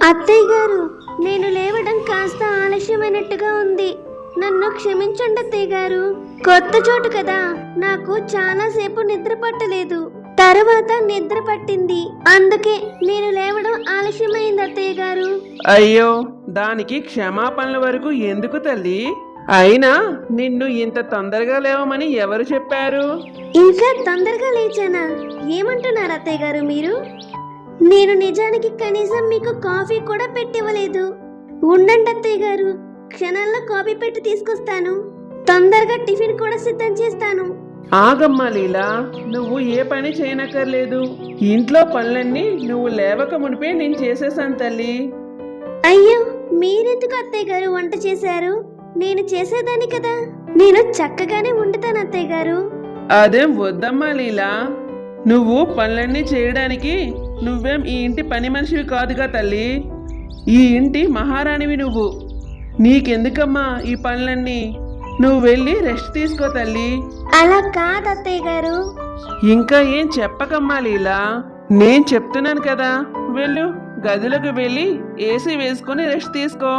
అత్తయ్య గారు, నేను లేవడం కాస్త ఆలస్యమైనట్టుగా ఉంది. నన్ను క్షమించండి అత్తయ్య గారు. కొత్త చోటు కదా, నాకు చాలాసేపు నిద్ర పట్టలేదు. తర్వాత నిద్ర పట్టింది, అందుకే నేను లేవడం ఆలస్యమైంది అత్తయ్య గారు. అయ్యో, దానికి క్షమాపణల వరకు ఎందుకు తల్లి? అయినా నిన్ను ఇంత తొందరగా లేవమని ఎవరు చెప్పారు? ఇంకా తొందరగా లేచానా? ఏమంటున్నారు అత్తయ్య గారు మీరు? నేను నిజానికి కనీసం మీకు కాఫీ కూడా పెట్టివ్వలేదు. ఉండండి అత్తయ్య గారు, క్షణాల్లో కాఫీ పెట్టి తీసుకొస్తాను. తొందరగా టిఫిన్ కూడా సిద్ధం చేస్తాను. ఆగమ్మా లీలా, నువ్వు ఏ పని చేయనక్కర్లేదు. ఇంట్లో పనులన్నీ నువ్వు లేవక మునిపే నేను చేసేసాను తల్లి. అయ్యో, మీరెందుకు అత్తయ్య గారు వంట చేశారు? నేను చేసేదాన్ని కదా. నేను చక్కగానే వండుతాను అత్తయ్య గారు. అదేం వద్దమ్మా లీలా, నువ్వు పనులన్నీ చేయడానికి నువ్వేం ఈ ఇంటి పని మనిషివి కాదుగా తల్లి. ఈ ఇంటి మహారాణివి నువ్వు. నీకెందుకమ్మా ఈ పనులన్నీ? నువ్వు వెళ్ళి రెస్ట్ తీసుకో తల్లి. అలా కాదు అత్తయ్య గారు. ఇంకా ఏం చెప్పకమ్మా లీలా, నేను చెప్తున్నాను కదా. వెళ్ళు, గదిలోకి వెళ్ళి ఏసీ వేసుకొని రెస్ట్ తీసుకో.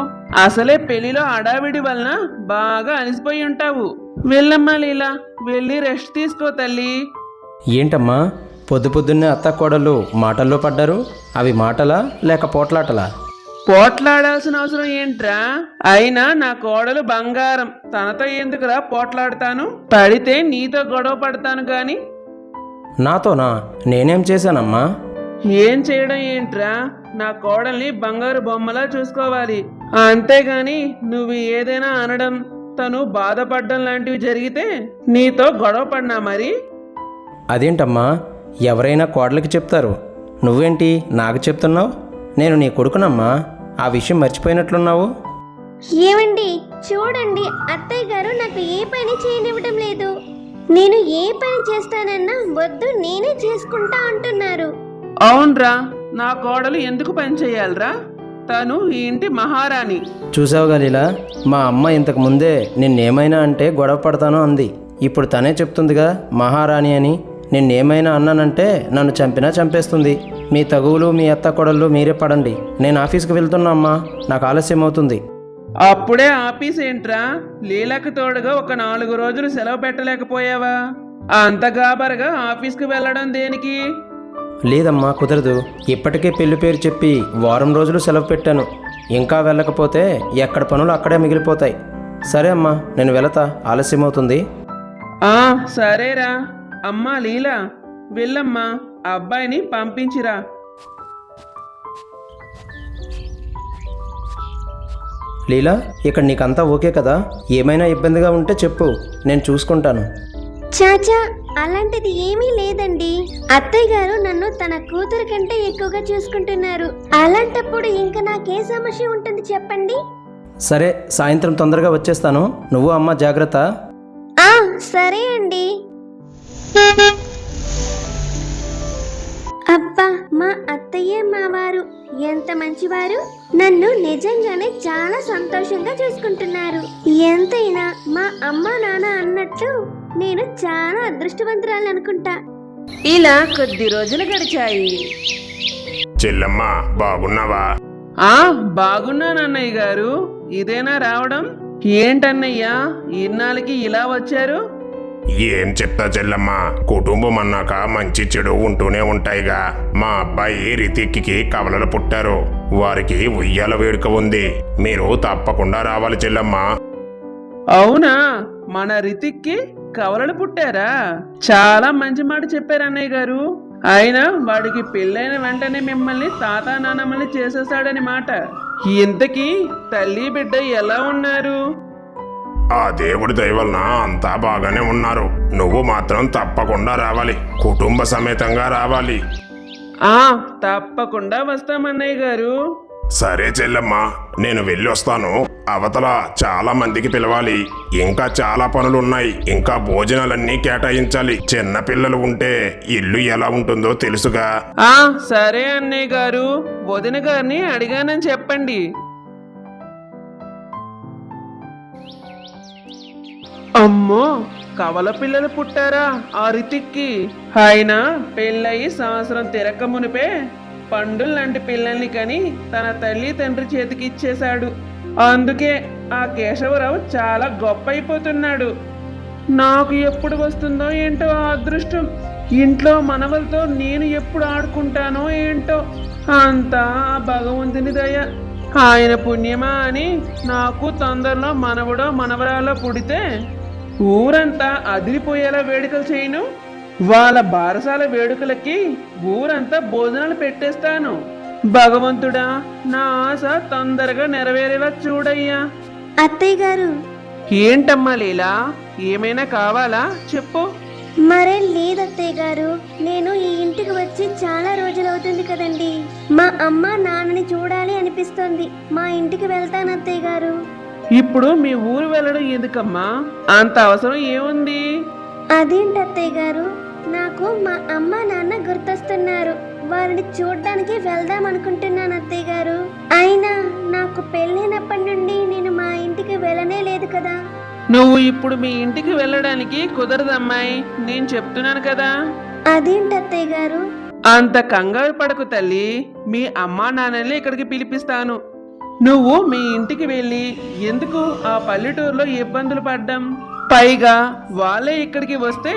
అసలే పెళ్లిలో అడావిడి వలన బాగా అలసిపోయి ఉంటావు. వెళ్ళమ్మా లీలా, వెళ్ళి రెస్ట్ తీసుకో తల్లి. ఏంటమ్మా పొద్దు పొద్దున్నే అత్త కోడళ్ళు మాటల్లో పడ్డారు? అవి మాటలా లేక పోట్లాటలా? పోట్లాడాల్సిన అవసరం ఏంట్రా? అయినా నా కోడలు బంగారం, తనతో ఎందుకురా పోట్లాడతాను? పడితే నీతో గొడవ పడతాను గాని. నాతోనా? నేనేం చేశానమ్మా? ఏం చేయడం ఏంట్రా? నా కోడల్ని బంగారు బొమ్మలా చూసుకోవాలి, అంతేగాని నువ్వు ఏదైనా అనడం, తను బాధపడడం లాంటివి జరిగితే నీతో గొడవ పడినా మరి? అదేంటమ్మా, ఎవరైనా కోడలికి చెప్తారు, నువ్వేంటి నాకు చెప్తున్నావు? నేను నీ కొడుకునమ్మా, ఆ విషయం మర్చిపోయినట్లున్నావు. ఏమండి, చూడండి, అత్తయ్య గారు నాకు ఏ పని చేయనివ్వడం లేదు. నేను ఏ పని చేస్తానన్నా వద్దు, నేనే చేసుకుంటా అంటున్నారు. అవునరా, నా కోడలు ఎందుకు పని చేయాలరా? తను ఈ ఇంటి మహారాణి. చూసావుగా లీలా, మా అమ్మ ఇంతకు ముందే నిన్నేమైనా అంటే గొడవ పడతాను అంది. ఇప్పుడు తనే చెప్తుందిగా మహారాణి అని. నిన్నేమైనా అన్నానంటే నన్ను చంపినా చంపేస్తుంది. మీ తగువులు మీ అత్త కొడళ్ళు మీరే పడండి. నేను ఆఫీస్కి వెళ్తున్నా అమ్మా, నాకు ఆలస్యం అవుతుంది. అప్పుడే ఆఫీస్ ఏంట్రా? లీలకు తోడుగా ఒక 4 రోజులు సెలవు పెట్టలేకపోయావా? అంత గాబరగా ఆఫీస్కి వెళ్ళడం దేనికి? లేదమ్మా, కుదరదు. ఇప్పటికే పెళ్లి పేరు చెప్పి వారం రోజులు సెలవు పెట్టాను. ఇంకా వెళ్ళకపోతే ఎక్కడ పనులు అక్కడే మిగిలిపోతాయి. సరే అమ్మా, నేను వెళతా, ఆలస్యం అవుతుంది. సరేరా. అమ్మా లీలా, వెళ్ళమ్మా, అబ్బాయిని పంపించిరా. లీలా, ఇక్కడ నీకంతా ఓకే కదా? ఏమైనా ఇబ్బందిగా ఉంటే చెప్పు, నేను చూసుకుంటాను. చాచా, అలాంటిది ఏమీ లేదండి. అత్తయ్య గారు నన్ను తన కూతురు కంటే ఎక్కువగా చూసుకుంటున్నారు. అలాంటప్పుడు ఇంకా నాకే సమస్య ఉంటుంది చెప్పండి? సరే, సాయంత్రం తొందరగా వచ్చేస్తాను. నువ్వు అమ్మ జాగ్రత్త. సరే అండి. అబ్బా, మా అత్తయ్య మావారు ఎంత మంచివారు. నన్ను నిజంగానే చాలా సంతోషంగా చూసుకుంటున్నారు. ఎంతైనా మా అమ్మ నాన్న అన్నట్లు నేను చాలా అదృష్టవంతురాలు అనుకుంటా. ఇలా కొద్ది రోజులు గడిచాయి. చెల్లమ్మ, బాగున్నావా? బాగున్నానన్నయ్య గారు. ఇదేనా రావడం? ఏంటన్నయ్యా, ఇన్నాళ్ళకి ఇలా వచ్చారు? ఏం చెప్తా చెల్లమ్మ, కుటుంబం అన్నాక మంచి చెడు ఉంటూనే ఉంటాయిగా. మా అబ్బాయి రితిక్కి కవలలు పుట్టారు. వారికి ఉయ్యాల వేడుక ఉంది. మీరు తప్పకుండా రావాలి చెల్లమ్మ. అవునా? మన రితిక్కి కవలలు పుట్టారా? చాలా మంచి మాట చెప్పారు అన్నయ్య గారు. అయినా వాడికి పెళ్ళైన వెంటనే మిమ్మల్ని తాత నాన్నమ్మల్ని చేసేసాడని మాట. ఇంతకీ తల్లి బిడ్డ ఎలా ఉన్నారు? ఆ దేవుడి దయ వలన అంతా బాగానే ఉన్నారు. నువ్వు మాత్రం తప్పకుండా రావాలి, కుటుంబ సమేతంగా రావాలి. తప్పకుండా వస్తామన్నయ్య గారు. సరే చెల్లమ్మ, నేను వెళ్ళి వస్తాను. అవతల చాలా మందికి పిలవాలి. ఇంకా చాలా పనులున్నాయి. ఇంకా భోజనాలన్నీ కేటాయించాలి. చిన్న పిల్లలు ఉంటే ఇల్లు ఎలా ఉంటుందో తెలుసుగా. సరే అన్నయ్య గారు, వదిన గారిని అడిగానని చెప్పండి. అమ్మో, కవల పిల్లలు పుట్టారా ఆ రితిక్కి? అయినా పెళ్ళయి సంవత్సరం తిరక్క మునిపే పండుల్ లాంటి పిల్లల్ని కని తన తల్లి తండ్రి చేతికి ఇచ్చేశాడు. అందుకే ఆ కేశవరావు చాలా గొప్ప అయిపోతున్నాడు. నాకు ఎప్పుడు వస్తుందో ఏంటో ఆ అదృష్టం. ఇంట్లో మనవలతో నేను ఎప్పుడు ఆడుకుంటానో ఏంటో. అంతా ఆ భగవంతుని దయ. ఆయన పుణ్యమా అని నాకు తొందరలో మనవడో మనవరాలో పుడితే ఊరంతా అదిరిపోయేలా వేడుకలు చేయను. వాళ్ళ బారసాల వేడుకలకి ఊరంతా భోజనాలు పెట్టేస్తాను. భగవంతుడా, నా ఆశ తొందరగా నెరవేరేలా చూడయ్యా. అత్తయ్య గారు, ఏంటమ్మా లీలా, ఏమైనా కావాలా చెప్పు. మరేం లేదత్తయ్య గారు, నేను ఈ ఇంటికి వచ్చి చాలా రోజులవుతుంది కదండి. మా అమ్మ నాన్నని చూడాలి అనిపిస్తోంది. మా ఇంటికి వెళ్తాను అత్తయ్య గారు. ఇప్పుడు మీ ఊరు వెళ్ళడం ఎందుకమ్మా? అంత అవసరం ఏముంది? అదేంటి అత్తయ్య గారు, నాకు మా అమ్మ నాన్న గుర్తొస్తున్నారు. వారిని చూడ్డానికి వెళ్దాం అనుకుంటున్నాను అత్తయ్య గారు. అయినా నాకు పెళ్ళైనప్పటి నుండి నేను మా ఇంటికి వెళ్ళనే లేదు కదా. నువ్వు ఇప్పుడు మీ ఇంటికి వెళ్ళడానికి కుదరదమ్మాయి, నేను చెప్తున్నాను కదా. అదేంటి అత్తయ్య గారు? అంత కంగారు పడకు తల్లి, మీ అమ్మా నాన్నల్ని ఇక్కడికి పిలిపిస్తాను. నువ్వు మీ ఇంటికి వెళ్ళి ఎందుకు ఆ పల్లెటూరులో ఇబ్బందులు పడ్డం? పైగా వాళ్ళే ఇక్కడికి వస్తే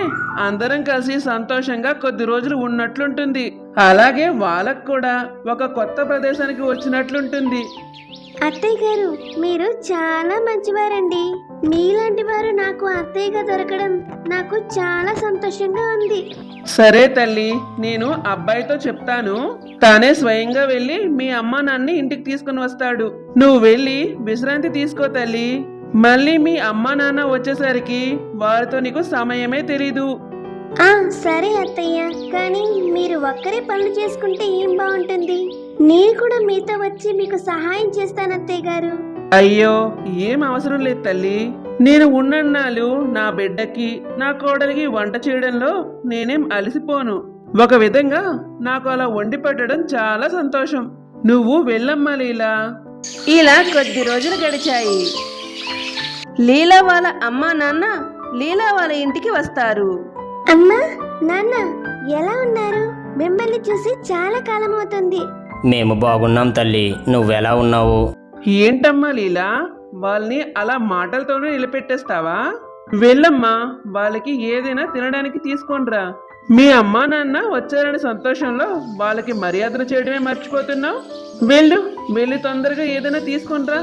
అందరం కలిసి సంతోషంగా కొద్ది రోజులు ఉన్నట్లుంటుంది. అలాగే వాళ్ళకు కూడా ఒక కొత్త ప్రదేశానికి వచ్చినట్లుంటుంది. అత్తయ్య గారు, మీరు చాలా మంచివారండి. మీలాంటి వారు నాకు అత్తయ్యగా దొరకడం నాకు చాలా సంతోషంగా ఉంది. సరే తల్లి, నేను అబ్బాయితో చెప్తాను. తానే స్వయంగా వెళ్ళి మీ అమ్మ నాన్ని ఇంటికి తీసుకుని వస్తాడు. నువ్వు వెళ్ళి విశ్రాంతి తీసుకో తల్లి. మళ్ళీ మీ అమ్మ నాన్న వచ్చేసరికి వారితో నీకు సమయమే తెలీదు. సరే అత్తయ్య, కానీ మీరు ఒక్కరే పనులు చేసుకుంటే ఏం బాగుంటుంది. నేను కూడా మీతో వచ్చి మీకు సహాయం చేస్తాను అత్తయ్య గారు. అయ్యో, ఏం అవసరం లేదు తల్లి. నేను ఉన్నన్నాళ్ళు నా బిడ్డకి నా కోడలికి వంట చేయడంలో నేనేం అలసిపోను. ఒక విధంగా నాకు అలా వండి పెట్టడం చాలా సంతోషం. నువ్వు వెళ్ళమ్మా లీలా. ఇలా కొద్ది రోజులు గడిచాయి. లీలా వాళ్ళ అమ్మా నాన్న లీలా వాళ్ళ ఇంటికి వస్తారు. అమ్మా నాన్న, ఎలా ఉన్నారు? మిమ్మల్ని చూసి చాలా కాలం అవుతుంది. మేము బాగున్నాం తల్లి, నువ్వెలా ఉన్నావు? ఏంటమ్మా లీలా, వాళ్ళని అలా మాటలతోనే నిలబెట్టేస్తావా? వెళ్ళమ్మా, వాళ్ళకి ఏదైనా తినడానికి తీసుకొనిరా. మీ అమ్మా నాన్న వచ్చారనే సంతోషంలో వాళ్ళకి మర్యాదలు చేయడమే మర్చిపోతున్నావు. వెళ్ళి తొందరగా ఏదైనా తీసుకొనిరా.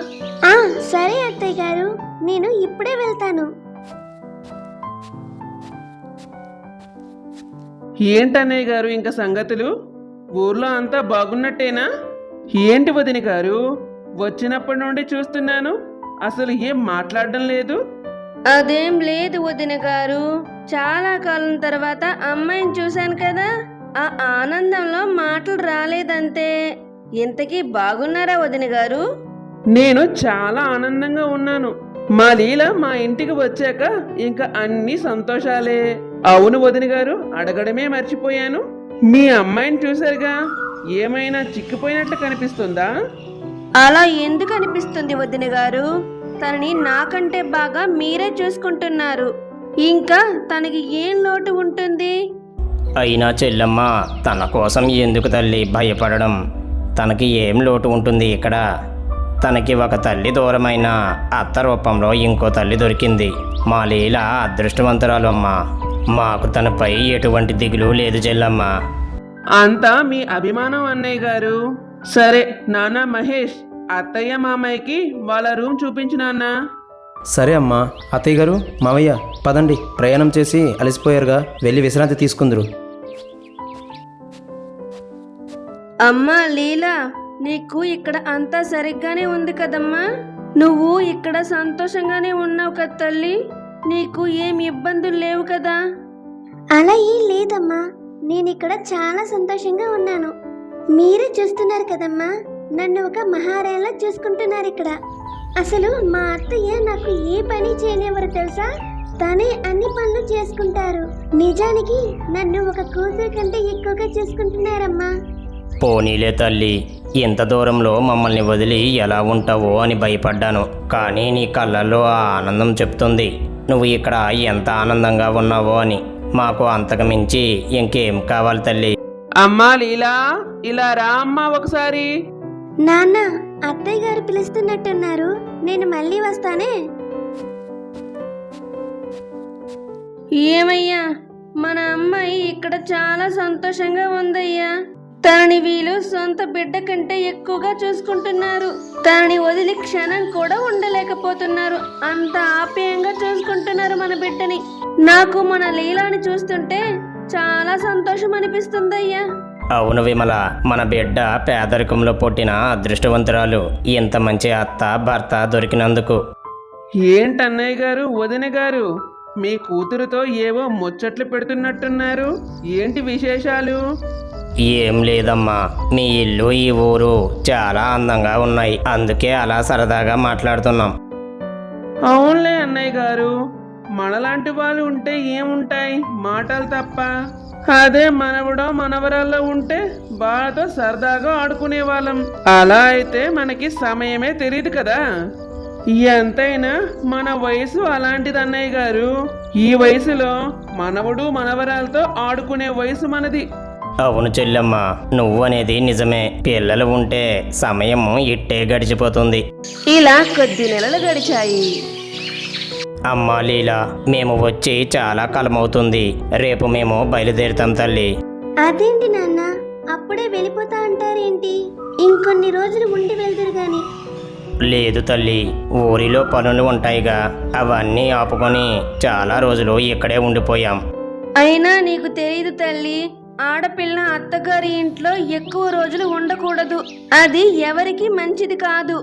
సరే అత్తయ్య గారు, నేను ఇప్పుడే వెళ్తాను. ఏంటన్నయ్య గారు ఇంకా సంగతులు? ఊర్లో అంతా బాగున్నట్టేనా? ఏంటి వదిన గారు, వచ్చినప్పటి నుండి చూస్తున్నాను, అసలు ఏం మాట్లాడడం లేదు. అదేం లేదు వదిన గారు, చాలా కాలం తర్వాత అమ్మాయిని చూశాను కదా, ఆ ఆనందంలో మాటలు రాలేదంతే. ఇంతకీ బాగున్నారా వదిన గారు? నేను చాలా ఆనందంగా ఉన్నాను. మా లీల మా ఇంటికి వచ్చాక ఇంకా అన్ని సంతోషాలే. అవును వదిన గారు, అడగడమే మర్చిపోయాను. మీ అమ్మాయిని చూసారుగా, ఏమైనా చిక్కిపోయినట్లు కనిపిస్తుందా? అలా ఎందుకు అనిపిస్తుంది వదిన గారు? తనని నాకంటే బాగా మీరే చూసుకుంటున్నారు. ఇంకా తనకి ఏం లోటు ఉంటుంది? అయినా చెల్లమ్మ, తన కోసం ఎందుకు తల్లి భయపడడం? తనకి ఏం లోటు ఉంటుంది ఇక్కడ? తనకి ఒక తల్లి దూరమైన అత్త రూపంలో ఇంకో తల్లి దొరికింది. మా లీల అదృష్టవంతురాలు అమ్మా. మాకు తనపై ఎటువంటి దిగులు లేదు చెల్లమ్మ. అంతా మీ అభిమానం అన్నయ్య గారు. సరే నాన్న మహేష్, అత్తయ్య మామయ్యకి వాళ్ళ రూమ్ చూపించు నాన్న. సరే అమ్మా. అత్తయ్య గారు, మావయ్య, పదండి. ప్రయాణం చేసి అలసిపోయారుగా, వెళ్ళి విశ్రాంతి తీసుకుందరు. అమ్మా లీలా, నీకు ఇక్కడ అంతా సరిగ్గానే ఉంది కదమ్మా? నువ్వు ఇక్కడ సంతోషంగానే ఉన్నావు కదా తల్లి? నీకు ఏం ఇబ్బందులు లేవు కదా? అలా ఏం లేదమ్మా, నేను ఇక్కడ చాలా సంతోషంగా ఉన్నాను. మీరే చూస్తున్నారు కదమ్మా, నన్ను ఒక మహారాణిలా చూసుకుంటున్నారు ఇక్కడ. అసలు మా అత్తయ్య నాకు ఏ పని చేయనివ్వరు తెలుసా? తనే అన్ని పనులు చేసుకుంటారు. నిజానికి నన్ను ఒక కూతురు కంటే ఎక్కువగా చూసుకుంటున్నారమ్మా. పోనీలే తల్లి, ఇంత దూరంలో మమ్మల్ని వదిలి ఎలా ఉంటావో అని భయపడ్డాను. కానీ నీ కళ్ళల్లో ఆ ఆనందం చెప్తుంది నువ్వు ఇక్కడ ఎంత ఆనందంగా ఉన్నావో అని. మాకు అంతకు మించి ఇంకేం కావాలి తల్లి? అమ్మా లీలా, ఇలా రా అమ్మా ఒకసారి. నాన్న, అత్తయ్య గారు పిలుస్తున్నట్టున్నారు, నేను మళ్ళీ వస్తానే. ఏమయ్యా, మన అమ్మాయి ఇక్కడ చాలా సంతోషంగా ఉందయ్యా. తనని వీళ్ళు సొంత బిడ్డ కంటే ఎక్కువగా చూసుకుంటున్నారు. తనని వదిలి క్షణం కూడా ఉండలేకపోతున్నారు. అంత ఆప్యాయంగా చూసుకుంటున్నారు మన బిడ్డని. నాకు మన లీలాని చూస్తుంటే చాలా సంతోషం అనిపిస్తుందయ్యా. అవును విమల, మన బిడ్డ పేదరికంలో పుట్టిన అదృష్టవంతురాలు. ఇంత మంచి అత్త భర్త దొరికినందుకు. ఏంటన్నయ్య గారు, వదిన గారు, మీ కూతురుతో ఏవో ముచ్చట్లు పెడుతున్నట్టున్నారు. ఏంటి విశేషాలు? ఏం లేదమ్మా, మీ ఇల్లు ఈ ఊరు చాలా అందంగా ఉన్నాయి, అందుకే అలా సరదాగా మాట్లాడుతున్నాం. అవునులే అన్నయ్య గారు, మనలాంటి వాళ్ళు ఉంటే ఏముంటాయి, మాటలు తప్ప. అదే మనవడో మనవరాల్లో ఉంటే బాగా సరదాగా ఆడుకునే వాళ్ళం. అలా అయితే మనకి సమయమే తెలియదు కదా. ఎంతైనా మన వయసు అలాంటిది అన్నయ్య గారు. ఈ వయసులో మనవడు మనవరాలతో ఆడుకునే వయసు మనది. అవును చెల్లెమ్మ, నువ్వు అనేది నిజమే. పిల్లలు ఉంటే సమయం ఇట్టే గడిచిపోతుంది. ఇలా కొద్ది నెలలు గడిచాయి. అమ్మా లీలా, మేము వచ్చి చాలా కాలమవుతుంది. రేపు మేము బయలుదేరుతాం తల్లి. అదేంటి నాన్న, అప్పుడే వెళ్ళిపోతా అంటారేంటి? ఇంకొన్ని రోజులు ఉండి వెళ్దురు గాని. లేదు తల్లి, ఊరిలో పనులు ఉంటాయిగా, అవన్నీ ఆపుకొని చాలా రోజులు ఇక్కడే ఉండిపోయాం. అయినా నీకు తెలియదు తల్లి, ఆడపిల్ల అత్తగారి ఇంట్లో ఎక్కువ రోజులు ఉండకూడదు. అది ఎవరికి మంచిది కాదు.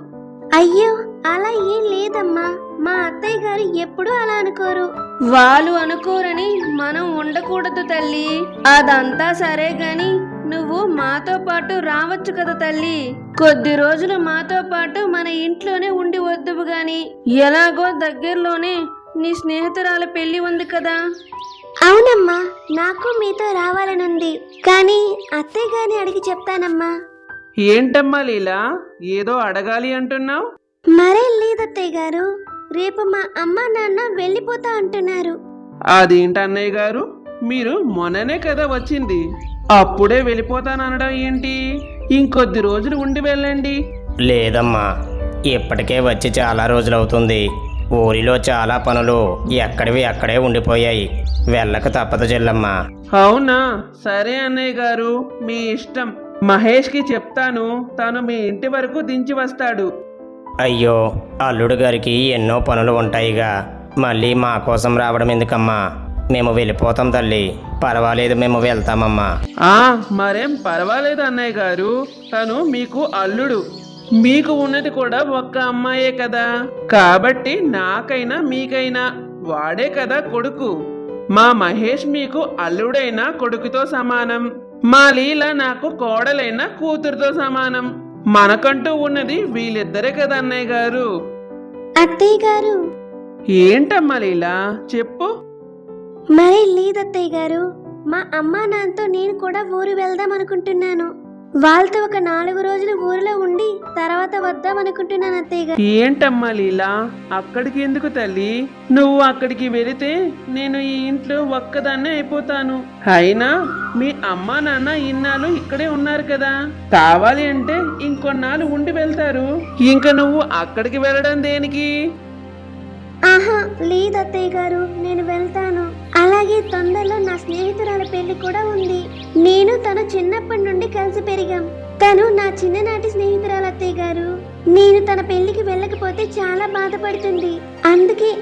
అయ్యో, అలా ఏం లేదమ్మా. మా అత్తయ్య గారు ఎప్పుడూ అలా అనుకోరు. వాళ్ళు అనుకోరని మనం ఉండకూడదు తల్లి. అదంతా సరే గాని నువ్వు మాతో పాటు రావచ్చు కదా తల్లి. కొద్ది రోజులు మాతో పాటు మన ఇంట్లోనే ఉండి వద్దువు గాని. ఎలాగో దగ్గరలోనే నీ స్నేహితురాల పెళ్లి ఉంది కదా. అవునమ్మా, నాకు మీతో రావాలనుంది, కానీ అత్తయ్య గారిని అడిగి చెప్తానమ్మా. ఏంటమ్మా లీలా, ఏదో అడగాలి అంటున్నావు? మరేం లేదత్తయ్య గారు, రేపు మా అమ్మ నాన్న వెళ్ళిపోతా అంటున్నారు. అదేంటి అన్నయ్య గారు, మీరు మొన్ననే కదా వచ్చింది, అప్పుడే వెళ్ళిపోతాననడం ఏంటి? ఇంకొద్ది రోజులు ఉండి వెళ్ళండి. లేదమ్మా, ఇప్పటికే వచ్చి చాలా రోజులవుతుంది. ఊరిలో చాలా పనులు ఎక్కడివి అక్కడే ఉండిపోయాయి. వెళ్ళక తప్పదు చెల్లమ్మా. అవునా, సరే అన్నయ్య గారు, మీ ఇష్టం. మహేష్కి చెప్తాను, తను మీ ఇంటి వరకు దించి వస్తాడు. అయ్యో, అల్లుడు గారికి ఎన్నో పనులు ఉంటాయిగా, మళ్ళీ మా కోసం రావడం ఎందుకమ్మా? మేము వెళ్ళిపోతాం తల్లి, పర్వాలేదు, మేము వెళ్తామమ్మా. మరేం పర్వాలేదు అన్నయ్య గారు, తను మీకు అల్లుడు. మీకు ఉన్నది కూడా ఒక్క అమ్మాయే కదా, కాబట్టి నాకైనా మీకైనా వాడే కదా కొడుకు. మా మహేష్ మీకు అల్లుడైన కొడుకుతో సమానం, మా లీల నాకు కోడలైన కూతురుతో సమానం. మనకంటూ ఉన్నది వీళ్ళిద్దరే కదా అన్నయ్య గారు. అత్తయ్య గారు. ఏంటమ్మా లీలా, చెప్పు. మరేం లేదత్తయ్య గారు, మా అమ్మా నాన్నతో నేను కూడా ఊరు వెళ్దాం అనుకుంటున్నాను. వాళ్ళతో ఒక 4 రోజులు ఊరిలో ఉండి తర్వాత వద్దాం అనుకుంటున్నాను అత్తయ్య గారు. ఏంటమ్మా లీలా, అక్కడికి ఎందుకు తల్లి? నువ్వు అక్కడికి వెళితే నేను ఈ ఇంట్లో ఒక్కదాన్నే అయిపోతాను. అయినా మీ అమ్మా నాన్న ఇన్నాళ్ళు ఇక్కడే ఉన్నారు కదా, కావాలి అంటే ఇంకొన్నాళ్ళు ఉండి వెళ్తారు. ఇంకా నువ్వు అక్కడికి వెళ్ళడం దేనికి? ఆహా, లేదత్తయ్య గారు, నేను వెళ్తాను. అలాగే తొందరలో నా స్నేహితురాల పెళ్లి కూడా ఉంది. నేను తను చిన్నప్పటి నుండి కలిసి పెరిగాం. తను నా చిన్ననాటి స్నేహితురాలు అత్తయ్య గారు. నేను తన పెళ్లికి వెళ్ళకపోతే చాలా బాధపడుతుంది. అందుకే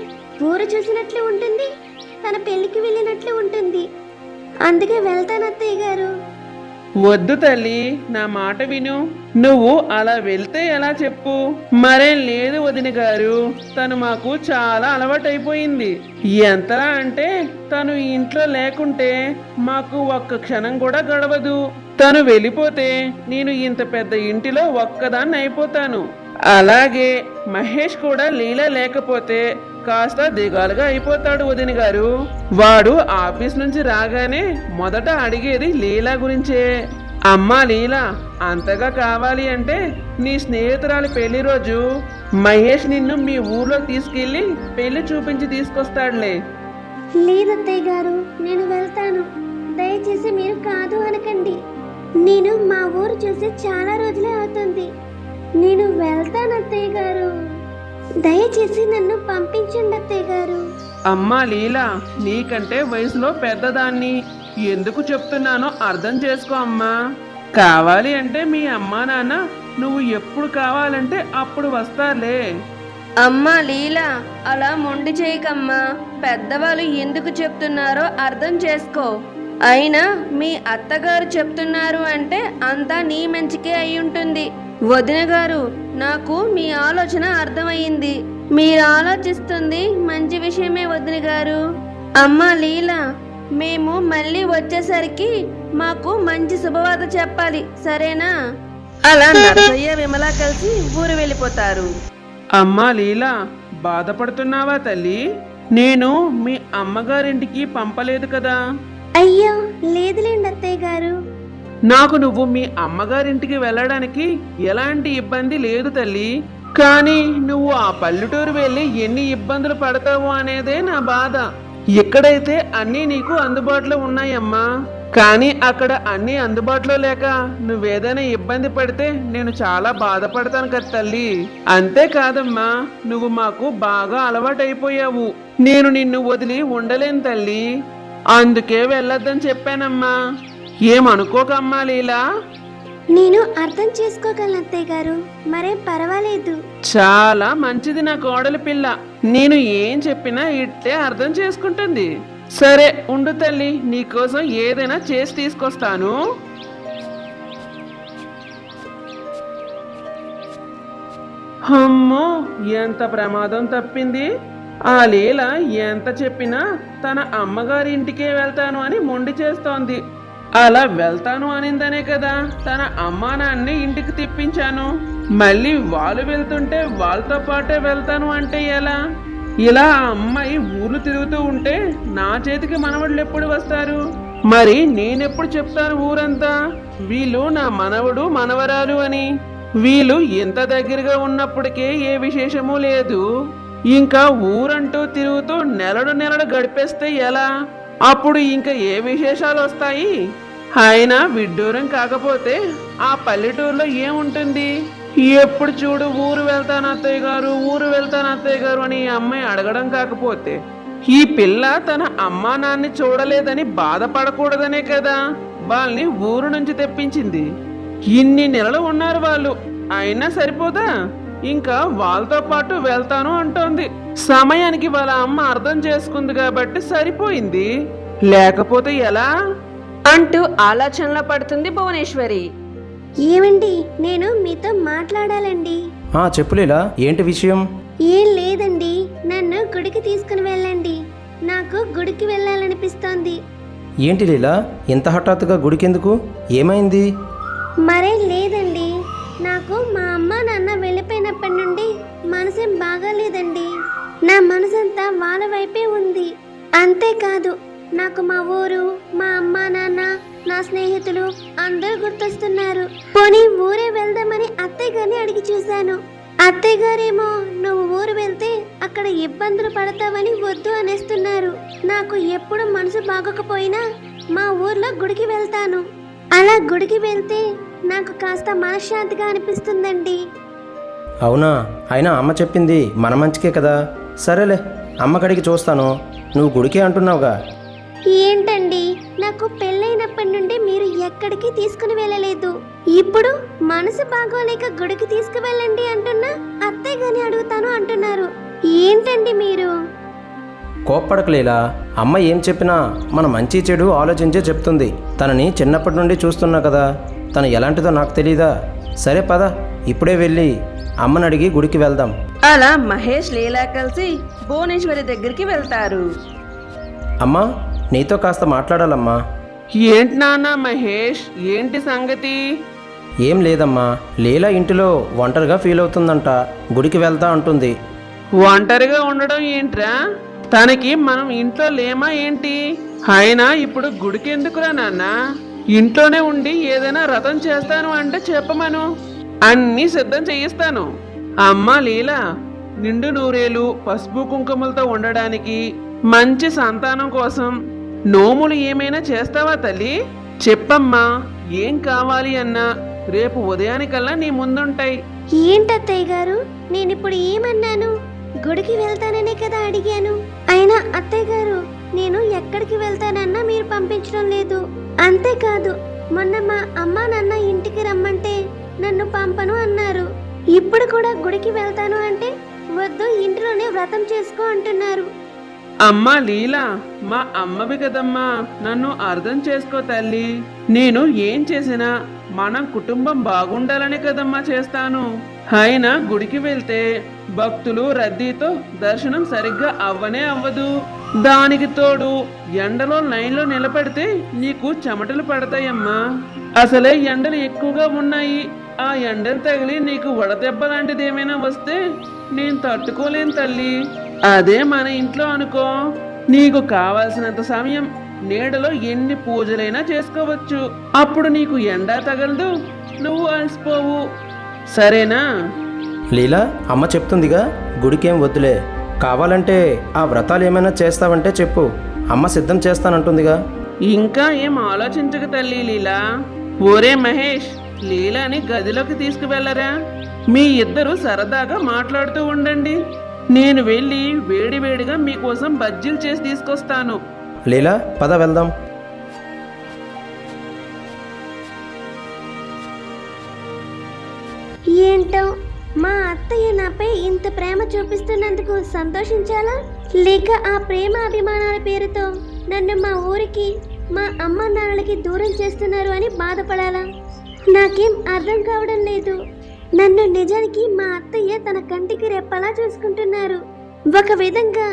ఊరు చూసినట్లు ఉంటుంది, తన పెళ్లికి వెళ్ళినట్లు ఉంటుంది. అందుకే వెళ్తాను అత్తయ్య గారు. వద్దు తల్లి, నా మాట విను. నువ్వు అలా వెళ్తే ఎలా చెప్పు? మరేం లేదు వదిన గారు, తను మాకు చాలా అలవాటైపోయింది. ఎంతలా అంటే తను ఇంట్లో లేకుంటే మాకు ఒక్క క్షణం కూడా గడవదు. తను వెళ్ళిపోతే నేను ఇంత పెద్ద ఇంటిలో ఒక్కదాన్ని అయిపోతాను. అలాగే మహేష్ కూడా లీల లేకపోతే కాస్త దిగాలుగా అయిపోతాడు వదిన గారు. వాడు ఆఫీస్ నుంచి రాగానే మొదట అడిగేది లీలా గురించే. అమ్మా లీలా, అంతగా కావాలి అంటే నీ స్నేహితురాలి పెళ్లి రోజు మహేష్ నిన్ను మీ ఊర్లో తీసుకెళ్లి పెళ్లి చూపించి తీసుకొస్తాడులే. లేదత్తయ్య గారు, నేను వెళ్తాను. దయచేసి మీరు కాదు అనకండి. నేను మా ఊరు చూసి చాలా రోజులే అవుతుంది. నేను వెళ్తాను అత్తయ్య గారు. దయచేసి నన్ను పంపించండి అత్తయ్య గారు. అమ్మా లీలా, నీకంటే వయసులో పెద్దదాన్ని, ఎందుకు చెప్తున్నానో అర్థం చేసుకో అమ్మా. కావాలి అంటే మీ అమ్మా నాన్న నువ్వు ఎప్పుడు కావాలంటే అప్పుడు వస్తారులే. అమ్మా లీలా, అలా మొండి చేయకమ్మా. పెద్దవాళ్ళు ఎందుకు చెప్తున్నారో అర్థం చేసుకో. అయినా మీ అత్తగారు చెప్తున్నారు అంటే అంతా నీ మంచికే అయి ఉంటుంది. వదిన గారు, నాకు మీ ఆలోచన అర్థమయ్యింది. మీరు ఆలోచిస్తుంది మంచి విషయమే వదిన గారు. అమ్మా లీలా, మేము మళ్ళీ వచ్చేసరికి మాకు మంచి శుభవార్త చెప్పాలి, సరేనా? అలా నరసయ్య విమల కలిసి ఊరు వెళ్ళిపోతారు. అమ్మా లీలా, బాధపడుతున్నావా తల్లి? నేను మీ అమ్మగారింటికి పంపలేదు కదా. అయ్యో లేదులేండి అత్తయ్య గారు. నాకు నువ్వు మీ అమ్మగారింటికి వెళ్ళడానికి ఎలాంటి ఇబ్బంది లేదు తల్లి. కానీ నువ్వు ఆ పల్లెటూరు వెళ్ళి ఎన్ని ఇబ్బందులు పడతావు అనేదే నా బాధ. ఇక్కడైతే అన్నీ నీకు అందుబాటులో ఉన్నాయమ్మా, కానీ అక్కడ అన్నీ అందుబాటులో లేక నువ్వేదైనా ఇబ్బంది పడితే నేను చాలా బాధపడతాను కదా తల్లి. అంతేకాదమ్మా, నువ్వు మాకు బాగా అలవాటైపోయావు. నేను నిన్ను వదిలి ఉండలేను తల్లి. అందుకే వెళ్ళొద్దని చెప్పానమ్మా. ఏమనుకోకమ్మా లీలా. నేను అర్థం చేసుకోగలను అత్తయ్య గారు, మరేం పర్వాలేదు. చాలా మంచిది నా కోడలి పిల్ల. నేను ఏం చెప్పినా ఇట్టే అర్థం చేసుకుంటుంది. సరే ఉండు తల్లి, నీకోసం ఏదైనా చేసి తీసుకొస్తాను. అమ్మో, ఎంత ప్రమాదం తప్పింది. ఆ లీల ఎంత చెప్పినా తన అమ్మగారి ఇంటికే వెళ్తాను అని మొండి చేస్తోంది. అలా వెళ్తాను అనిందనే కదా తన అమ్మా నాన్ని ఇంటికి తిప్పించాను. మళ్ళీ వాళ్ళు వెళ్తుంటే వాళ్ళతో పాటే వెళ్తాను అంటే ఎలా? ఇలా ఆ అమ్మాయి ఊర్లు తిరుగుతూ ఉంటే నా చేతికి మనవళ్ళు ఎప్పుడు వస్తారు? మరి నేనెప్పుడు చెప్తాను ఊరంతా వీళ్ళు నా మనవడు మనవరాలు అని? వీళ్ళు ఎంత దగ్గరగా ఉన్నప్పటికే ఏ విశేషమూ లేదు. ఇంకా ఊరంటూ తిరుగుతూ నెలడు గడిపేస్తే ఎలా? అప్పుడు ఇంకా ఏ విశేషాలు వస్తాయి? అయినా విడ్డూరం కాకపోతే ఆ పల్లెటూరులో ఏముంటుంది? ఎప్పుడు చూడు ఊరు వెళ్తాను అత్తయ్య గారు, ఊరు వెళ్తాను అత్తయ్య గారు అని ఈ అమ్మాయి అడగడం కాకపోతే ఈ పిల్ల తన అమ్మా నాన్ని చూడలేదని బాధపడకూడదనే కదా వాళ్ళని ఊరు నుంచి తెప్పించింది. ఇన్ని నెలలు ఉన్నారు వాళ్ళు, అయినా సరిపోదా? ఇంకా వాళ్ళతో పాటు వెళ్తాను అంటోంది. సమయానికి వాళ్ళ అమ్మ అర్థం చేసుకుంది కాబట్టి సరిపోయింది, లేకపోతే ఎలా అంటూ ఆలోచనలో పడుతుంది భువనేశ్వరి. ఏమండి, నేను మీతో మాట్లాడాలండి. చెప్పు లీలా, ఏంటి విషయం? ఏం లేదండి, నన్ను గుడికి తీసుకుని వెళ్ళండి. నాకు గుడికి వెళ్ళాలనిపిస్తోంది. ఏంటి లీలా, ఇంత హఠాత్తుగా గుడికెందుకు? ఏమైంది? మరేం లేదండి, నాకు మా అమ్మ నాన్న వెళ్ళిపోయినప్పటి నుండి మనసేం బాగాలేదండి. నా మనసంతా వాళ్ళ వైపే ఉంది. అంతేకాదు, నాకు మా ఊరు, మా అమ్మ నాన్న, నా స్నేహితులు అందరూ గుర్తొస్తున్నారు. పోనీ ఊరే వెళ్దామని అత్తయ్య గారిని అడిగి చూశాను. అత్తయ్య గారేమో నువ్వు ఊరు వెళ్తే అక్కడ ఇబ్బందులు పడతావని వద్దు అనేస్తున్నారు. నాకు ఎప్పుడు మనసు బాగోకపోయినా మా ఊర్లో గుడికి వెళ్తాను. అలా గుడికి వెళ్తే నాకు కాస్త మనశ్శాంతిగా అనిపిస్తుందండి. అవునా? అయినా అమ్మ చెప్పింది మన మంచికే కదా. సరేలే, అమ్మకడికి చూస్తాను. నువ్వు గుడికే అంటున్నావుగా. ఏంటండి, నాకు పెళ్ళైనప్పటి నుండి మీరు ఎక్కడికి తీసుకుని వెళ్ళలేదు. ఇప్పుడు మనసు బాగోలేక గుడికి తీసుకువెళ్ళండి అంటున్నా అత్తయ్య గారిని అడుగుతాను అంటున్నారు. ఏంటండి మీరు? కోప్పడకలేలా, అమ్మ ఏం చెప్పినా మన మంచి చెడు ఆలోచించే చెప్తుంది. తనని చిన్నప్పటి నుండి చూస్తున్నా కదా, తను ఎలాంటిదో నాకు తెలీదా? సరే పద, ఇప్పుడే వెళ్ళి అమ్మని అడిగి గుడికి వెళ్దాం. అలా మహేష్ లీలా కలిసి భువనేశ్వరి దగ్గరికి వెళ్తారు. అమ్మా, నీతో కాస్త మాట్లాడాలమ్మా. ఏంటి నాన్న మహేష్, ఏంటి సంగతి? ఏం లేదమ్మా, లీలా ఇంటిలో ఒంటరిగా ఫీల్ అవుతుందంట. గుడికి వెళ్తా అంటుంది. ఒంటరిగా ఉండడం ఏంట్రా? తనకి మనం ఇంట్లో లేమా ఏంటి? అయినా ఇప్పుడు గుడికి ఎందుకురా నాన్న? ఇంట్లోనే ఉండి ఏదైనా రథం చేస్తాను అంటే చెప్పమను, అన్నీ సిద్ధం చేయిస్తాను. అమ్మా లీలా, నిండు నూరేలు పసుపు కుంకుమలతో ఉండడానికి, మంచి సంతానం కోసం నోములు ఏమైనా చేస్తావా తల్లి? చెప్పమ్మా, ఏం కావాలి అన్నా రేపు ఉదయానికల్లా నీ ముందుంటాయి. ఏంటత్తయ్య గారు, నేనిప్పుడు ఏమన్నాను? గుడికి వెళ్తాననే కదా అడిగాను. అయినా అత్తయ్య గారు, నేను ఎక్కడికి వెళ్తానన్నా మీరు పంపించడం లేదు. అంతేకాదు, మొన్న మా అమ్మా నాన్న ఇంటికి రమ్మంటే నన్ను పంపను అన్నారు. ఇప్పుడు కూడా గుడికి వెళ్తాను అంటే వద్దు, ఇంట్లోనే వ్రతం చేసుకో అంటున్నారు. అమ్మా లీలా, మా అమ్మవి కదమ్మా, నన్ను అర్థం చేసుకో తల్లి. నేను ఏం చేసినా మన కుటుంబం బాగుండాలని కదమ్మా చేస్తాను. అయినా గుడికి వెళ్తే భక్తులు రద్దీతో దర్శనం సరిగ్గా అవ్వనే అవ్వదు. దానికి తోడు ఎండలో లైన్లో నిలబడితే నీకు చెమటలు పడతాయమ్మా. అసలే ఎండలు ఎక్కువగా ఉన్నాయి. ఆ ఎండలు తగిలి నీకు వడదెబ్బ లాంటిది ఏమైనా వస్తే నేను తట్టుకోలేను తల్లి. అదే మన ఇంట్లో అనుకో, నీకు కావాల్సినంత సమయం నీడలో ఎన్ని పూజలైనా చేసుకోవచ్చు. అప్పుడు నీకు ఎండ తగలదు, నువ్వు అలసిపోవు. సరేనా? లీలా, అమ్మ చెప్తుందిగా, గుడికేం వద్దులే. కావాలంటే ఆ వ్రతాలు ఏమైనా చేస్తావంటే చెప్పు, అమ్మ సిద్ధం చేస్తానంటుందిగా. ఇంకా ఏం ఆలోచించక తల్లి లీలా. ఓరే మహేష్, లీలాని గదిలోకి తీసుకువెళ్ళరా. మీ ఇద్దరు సరదాగా మాట్లాడుతూ ఉండండి. నేను వెళ్ళి వేడివేడిగా మీకోసం బజ్జీలు చేసి తీసుకొస్తాను. లీలా, పద వెళ్దాం. ఏంటో, మా అత్తయ్య నాపై ఇంత ప్రేమ చూపిస్తున్నందుకు సంతోషించాలా, లేక ఆ ప్రేమ అభిమానాల పేరుతో నన్ను మా ఊరికి, మా అమ్మ నాన్నలకి దూరం చేస్తున్నారు అని బాధపడాలా? నాకేం అర్థం కావడం లేదు. నన్ను నిజానికి మా అత్తయ్య తన కంటికి రెప్పలా చూసుకుంటున్నారు. ఒక విధంగా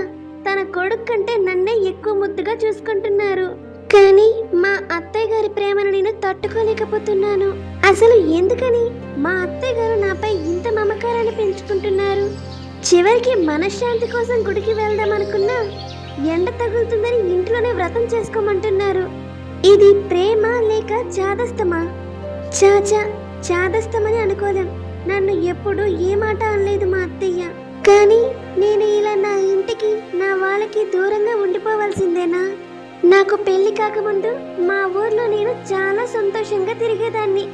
తన కొడుకు కంటే నన్నే ఎక్కువ ముద్దుగా చూసుకుంటున్నారు. కానీ మా అత్తయ్య గారి ప్రేమను నేను తట్టుకోలేకపోతున్నాను. అసలు ఎందుకని మా అత్తయ్య గారు నాపై ఇంత మమకారాన్ని పెంచుకుంటున్నారు? చివరికి మనశ్శాంతి కోసం గుడికి వెళ్దాం అనుకున్నా ఎండ తగులుతుందని ఇంట్లోనే వ్రతం చేసుకోమంటున్నారు. ఇది ప్రేమ లేక చాదస్తమా? చాచా, చాదస్తమని అనుకోలేం. నన్ను ఎప్పుడు ఏ మాట అనలేదు మా అత్తయ్య. కానీ నేను ఇలా నా ఇంటికి, నా వాళ్ళకి దూరంగా ఉండిపోవాల్సిందేనా? నాకు పెళ్లి కాకముందు మా ఊర్లో నేను చాలా సంతోషంగా తిరిగేదాన్ని.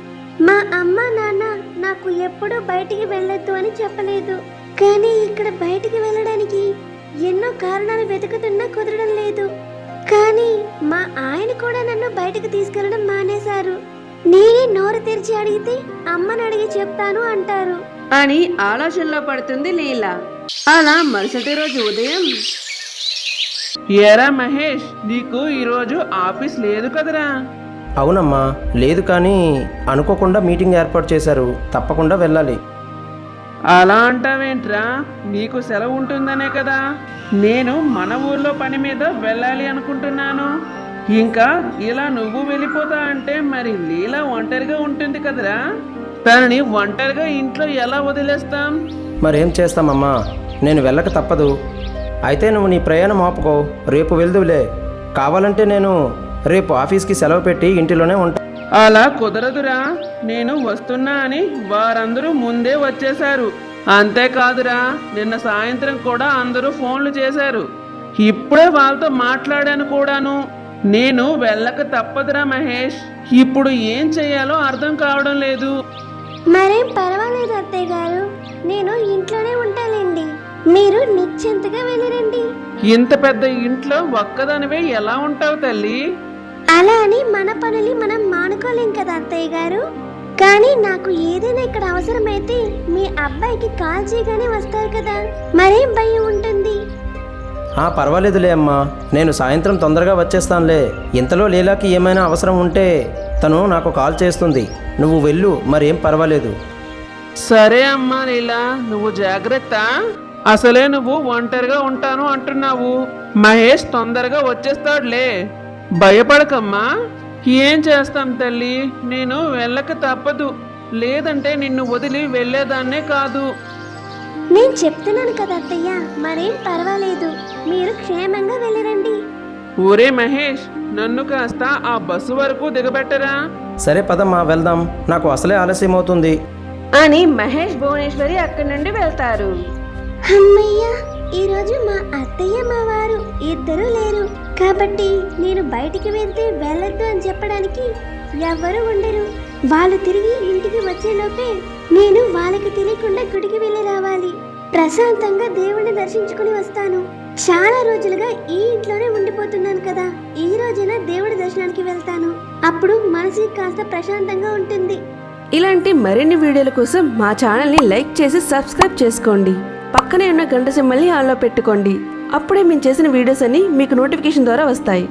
మా అమ్మ నాన్న నాకు ఎప్పుడూ బయటికి వెళ్ళొద్దు అని చెప్పలేదు. కానీ ఇక్కడ బయటికి వెళ్ళడానికి ఎన్నో కారణాలు వెతుకుతున్నా కుదరడం లేదు. కానీ మా ఆయన కూడా నన్ను బయటకు తీసుకెళ్లడం మానేశారు. నేనే నోరు తెరిచి అడిగితే అమ్మని అడిగి చెప్తాను అంటారు అని ఆలోచనలో పడుతుంది లీలా. అలా మరుసటి రోజు ఉదయం, ఏరా మహేష్, నీకు ఈరోజు ఆఫీస్ లేదు కదరా? అవునమ్మా, లేదు, కానీ అనుకోకుండా మీటింగ్ ఏర్పాటు చేశారు, తప్పకుండా వెళ్ళాలి. అలా అంటావేంట్రా? నీకు సెలవు ఉంటుందనే కదా నేను మన ఊర్లో పని మీద వెళ్ళాలి అనుకుంటున్నాను. ఇంకా ఇలా నువ్వు వెళ్ళిపోతా అంటే మరి లీలా ఒంటరిగా ఉంటుంది కదరా. తనని ఒంటరిగా ఇంట్లో ఎలా వదిలేస్తాం? మరేం చేస్తామమ్మా, నేను వెళ్ళక తప్పదు. అయితే నువ్వు నీ ప్రయాణం ఆపుకో, రేపు వెళ్దువులే. కావాలంటే నేను రేపు ఆఫీస్కి సెలవు పెట్టి ఇంటిలోనే ఉంటా. అలా కుదరదురా. నేను వస్తున్నా అని వారందరూ ముందే వచ్చేశారు. అంతేకాదురా, నిన్న సాయంత్రం కూడా అందరూ ఫోన్లు చేశారు. ఇప్పుడే వాళ్ళతో మాట్లాడాను కూడాను. నేను వెళ్ళక తప్పదురా మహేష్. ఇప్పుడు ఏం చెయ్యాలో అర్థం కావడం లేదు. మరేం పర్వాలేదు అత్తయ్య గారు, నేను ఇంట్లోనే ఉంటానండి. మీరు నిశ్చింతగా వెళ్ళిరండి. ఇంత పెద్ద ఇంట్లో ఒక్కదానివే ఎలా ఉంటావు తల్లి? అలా అని మన పనులు మనం మానుకోలేం కదా అత్తయ్య గారు. కానీ నాకు ఏదైనా ఇక్కడ అవసరమైతే మీ అబ్బాయికి కాల్ చేయగానే వస్తారు కదా, మరేం భయం ఉంటుంది? పర్వాలేదులే అమ్మా, నేను సాయంత్రం తొందరగా వచ్చేస్తానులే. ఇంతలో లీలాకి ఏమైనా అవసరం ఉంటే తను నాకు కాల్ చేస్తుంది. నువ్వు వెళ్ళు, మరేం పర్వాలేదు. సరే అమ్మా లీలా, నువ్వు జాగ్రత్త. అసలే నువ్వు ఒంటరిగా ఉంటాను అంటున్నావు. మహేష్ తొందరగా వచ్చేస్తాడులే, భయపడకమ్మా. ఏం చేస్తాం తల్లి, నేను వెళ్ళక తప్పదు. లేదంటే నిన్ను వదిలి వెళ్ళేదాన్నే కాదు. నేను చెప్తున్నాను కదా అత్తయ్య, మరేం పర్వాలేదు. మీరు క్షేమంగా వెళ్ళిరండి. ఊరే మహేష్, నన్ను కాస్త ఆ బస్సు వరకు దిగబెట్టరా. సరే పదమ్మా, వెళ్దాం, నాకు అసలే ఆలస్యం అవుతుంది అని మహేష్ భువనేశ్వరి అక్కడి నుండి వెళ్తారు. అమ్మయ్య, ఈరోజు మా అత్తయ్య మా వారు ఇద్దరూ లేరు కాబట్టి నేను బయటికి వెళ్తే వెళ్ళొద్దు అని చెప్పడానికి ఎవ్వరూ ఉండరు. వాళ్ళు తిరిగి ఇంటికి వచ్చేలోపే నేను వాళ్ళకి తెలియకుండా గుడికి వెళ్ళి రావాలి. ప్రశాంతంగా దేవుణ్ణి దర్శించుకుని వస్తాను. చాలా రోజులుగా ఈ ఇంట్లోనే ఉండిపోతున్నాను కదా, ఈ రోజైనా దేవుడి దర్శనానికి వెళ్తాను. అప్పుడు మనసుకి కాస్త ప్రశాంతంగా ఉంటుంది. ఇలాంటి మరిన్ని వీడియోల కోసం మా ఛానల్ని లైక్ చేసి సబ్స్క్రైబ్ చేసుకోండి. పక్కనే ఉన్న గంట సింబల్ని ఆన్లో పెట్టుకోండి. అప్పుడే మేము చేసిన వీడియోస్ అన్ని మీకు నోటిఫికేషన్ ద్వారా వస్తాయి.